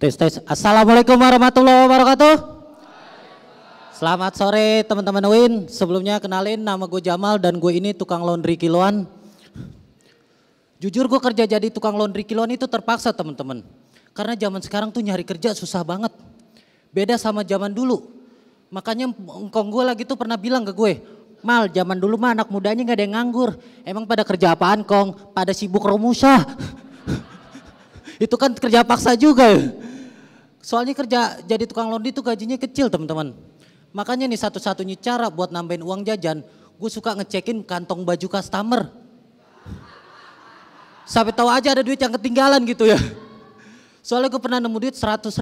Tes tes. Assalamualaikum warahmatullahi wabarakatuh. Selamat sore teman-teman UIN. Sebelumnya kenalin, nama gue Jamal dan gue ini tukang laundry kiloan. Jujur gue kerja jadi tukang laundry kiloan itu terpaksa teman-teman. Karena zaman sekarang tuh nyari kerja susah banget. Beda sama zaman dulu. Makanya engkong gue lagi tuh pernah bilang ke gue, Mal, zaman dulu mah anak mudanya gak ada yang nganggur. Emang pada kerja apaan kong? Pada sibuk romusah. Itu kan kerja paksa juga ya. Soalnya kerja jadi tukang laundry itu gajinya kecil teman-teman. Makanya nih satu-satunya cara buat nambahin uang jajan, gue suka ngecekin kantong baju customer. Sampai tahu aja ada duit yang ketinggalan gitu ya. Soalnya gue pernah nemu duit 100.000,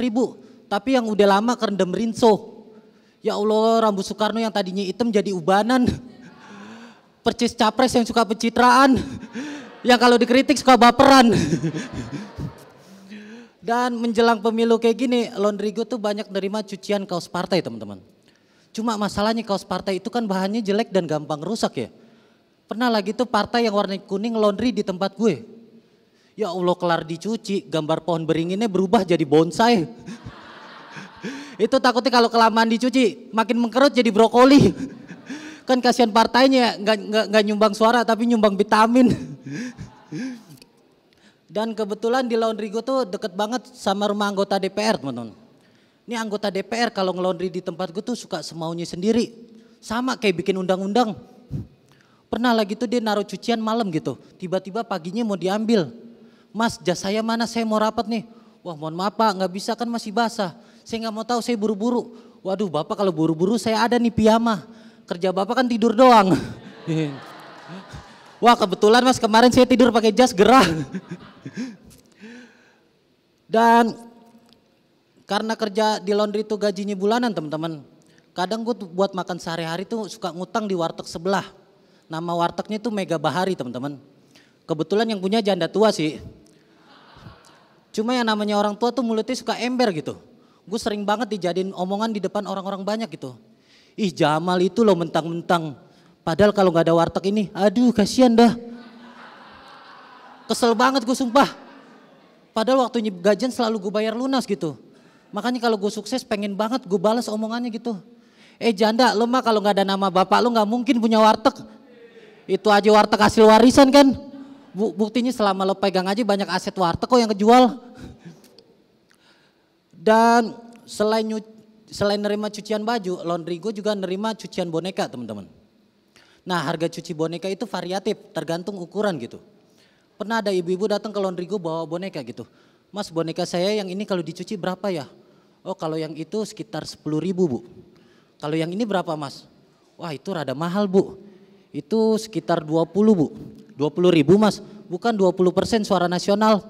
tapi yang udah lama kerendam rinso. Ya Allah, rambut Soekarno yang tadinya hitam jadi ubanan. Percis capres yang suka pencitraan. Yang kalau dikritik suka baperan. Dan menjelang pemilu kayak gini, laundry gue tuh banyak nerima cucian kaos partai teman-teman. Cuma masalahnya kaos partai itu kan bahannya jelek dan gampang rusak ya. Pernah lagi tuh partai yang warna kuning laundry di tempat gue. Ya Allah, kelar dicuci, gambar pohon beringinnya berubah jadi bonsai. Itu takutnya kalau kelamaan dicuci makin mengkerut jadi brokoli. Kan kasihan partainya nggak nyumbang suara tapi nyumbang vitamin. Dan kebetulan di laundry gue tuh deket banget sama rumah anggota DPR teman-teman. Ini anggota DPR kalau nge-laundry di tempat gue tuh suka semaunya sendiri. Sama kayak bikin undang-undang. Pernah lagi tuh dia naruh cucian malam gitu. Tiba-tiba paginya mau diambil. Mas, jas saya mana, saya mau rapat nih. Wah, mohon maaf Pak, nggak bisa kan masih basah. Saya nggak mau tahu, saya buru-buru. Waduh Bapak, kalau buru-buru saya ada nih piyama. Kerja Bapak kan tidur doang. Wah, kebetulan Mas, kemarin saya tidur pakai jas gerah. Dan karena kerja di laundry itu gajinya bulanan teman-teman. Kadang gue buat makan sehari-hari tuh suka ngutang di warteg sebelah. Nama wartegnya tuh Mega Bahari teman-teman. Kebetulan yang punya janda tua sih. Cuma yang namanya orang tua tuh mulutnya suka ember gitu. Gue sering banget dijadiin omongan di depan orang-orang banyak gitu. Ih, Jamal itu loh mentang-mentang. Padahal kalau gak ada warteg ini, aduh kasihan dah. Kesel banget gue sumpah. Padahal waktunya gajian selalu gue bayar lunas gitu. Makanya kalau gue sukses pengen banget gue balas omongannya gitu. Janda, lo mah kalau gak ada nama bapak lo gak mungkin punya warteg. Itu aja warteg hasil warisan kan. Buktinya selama lo pegang aja banyak aset warteg kok yang kejual. Dan selain nerima cucian baju, laundry gue juga nerima cucian boneka teman-teman. Nah, harga cuci boneka itu variatif, tergantung ukuran gitu. Pernah ada ibu-ibu datang ke laundry gue bawa boneka gitu. Mas, boneka saya yang ini kalau dicuci berapa ya? Oh, kalau yang itu sekitar 10.000 Bu. Kalau yang ini berapa Mas? Wah, itu rada mahal Bu. Itu sekitar 20 Bu. 20.000 Mas, bukan 20% suara nasional.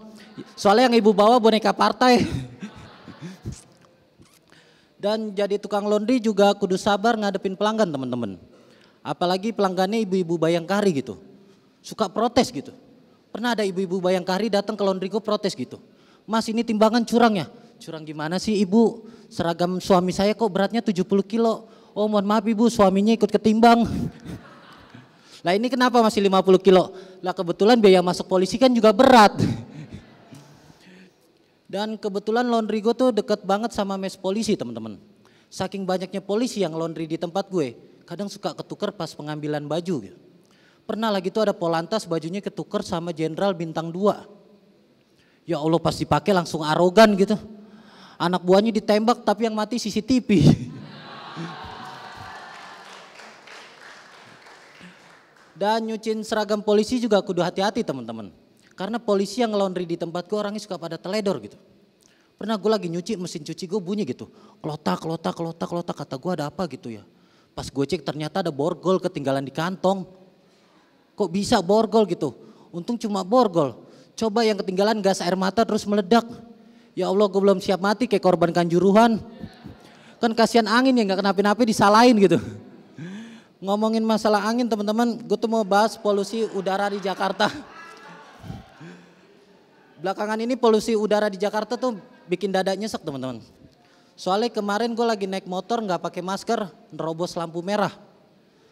Soalnya yang ibu bawa boneka partai. Dan jadi tukang laundry juga kudu sabar ngadepin pelanggan teman-teman. Apalagi pelanggannya ibu-ibu Bayangkari gitu. Suka protes gitu. Pernah ada ibu-ibu Bayangkari datang ke laundry gue protes gitu. Mas, ini timbangan curang ya? Curang gimana sih ibu? Seragam suami saya kok beratnya 70 kilo. Oh mohon maaf ibu, suaminya ikut ketimbang. Lah ini kenapa masih 50 kilo? Lah kebetulan biaya masuk polisi kan juga berat. Dan kebetulan laundry gue tuh deket banget sama mes polisi teman-teman. Saking banyaknya polisi yang laundry di tempat gue, kadang suka ketuker pas pengambilan baju gitu. Pernah lagi tuh ada Polantas bajunya ketuker sama Jenderal Bintang 2. Ya Allah, pas dipakai langsung arogan gitu. Anak buahnya ditembak tapi yang mati CCTV. Dan nyuciin seragam polisi juga kudu hati-hati teman-teman. Karena polisi yang laundry di tempat gue orangnya suka pada teledor gitu. Pernah gue lagi nyuci, mesin cuci gue bunyi gitu. Kelotak, kata gue ada apa gitu ya. Pas gue cek ternyata ada borgol ketinggalan di kantong. Kok bisa borgol gitu? Untung cuma borgol. Coba yang ketinggalan gas air mata terus meledak. Ya Allah, gue belum siap mati kayak korban Kanjuruhan. Kan kasihan angin ya, gak kenapa-napa disalahin gitu. Ngomongin masalah angin teman-teman, gue tuh mau bahas polusi udara di Jakarta. Belakangan ini polusi udara di Jakarta tuh bikin dada nyesek teman-teman. Soalnya kemarin gue lagi naik motor gak pakai masker, nerobos lampu merah.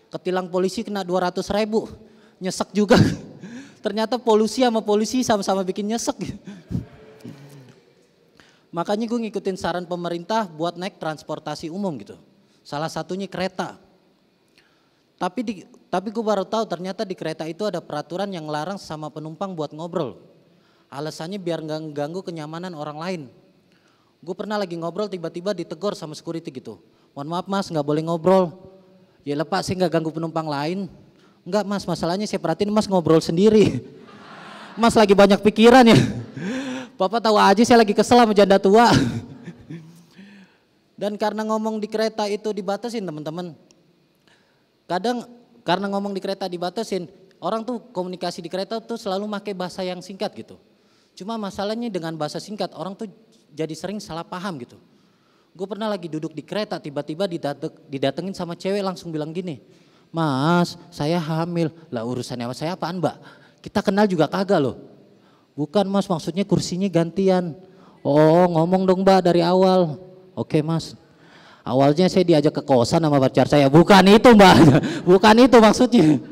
Ketilang polisi kena 200.000, nyesek juga. Ternyata polusi sama polisi sama-sama bikin nyesek. Makanya gue ngikutin saran pemerintah buat naik transportasi umum gitu. Salah satunya kereta. Tapi gue baru tahu ternyata di kereta itu ada peraturan yang larang sama penumpang buat ngobrol. Alasannya biar nggak ganggu kenyamanan orang lain. Gue pernah lagi ngobrol tiba-tiba ditegur sama security gitu. Mohon maaf mas, nggak boleh ngobrol. Ya lepas sih nggak ganggu penumpang lain. Enggak mas, masalahnya saya perhatiin mas ngobrol sendiri. Mas lagi banyak pikiran ya. Bapak tahu aja saya lagi kesel sama janda tua. Dan karena ngomong di kereta itu dibatasin teman-teman. Kadang karena ngomong di kereta dibatasin, orang tuh komunikasi di kereta tuh selalu pakai bahasa yang singkat gitu. Cuma masalahnya dengan bahasa singkat orang tuh jadi sering salah paham gitu. Gue pernah lagi duduk di kereta tiba-tiba didatengin sama cewek langsung bilang gini, mas saya hamil. Lah urusannya sama saya apaan mbak? Kita kenal juga kagak loh. Bukan mas, maksudnya kursinya gantian. Oh ngomong dong mbak dari awal. Oke mas. Awalnya saya diajak ke kosan sama pacar saya. Bukan itu mbak, bukan itu maksudnya.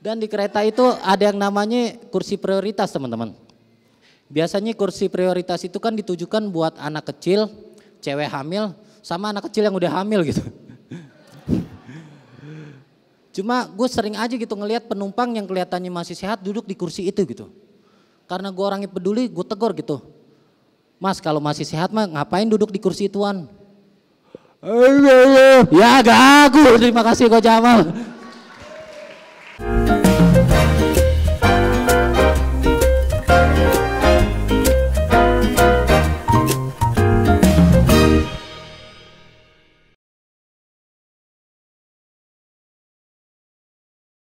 Dan di kereta itu ada yang namanya kursi prioritas teman-teman. Biasanya kursi prioritas itu kan ditujukan buat anak kecil, cewek hamil, sama anak kecil yang udah hamil gitu. Cuma gue sering aja gitu ngelihat penumpang yang kelihatannya masih sehat duduk di kursi itu gitu. Karena gue orangnya peduli, gue tegur gitu. Mas kalau masih sehat mah ngapain duduk di kursi ituan? Ya gak aku, terima kasih kok Jamal.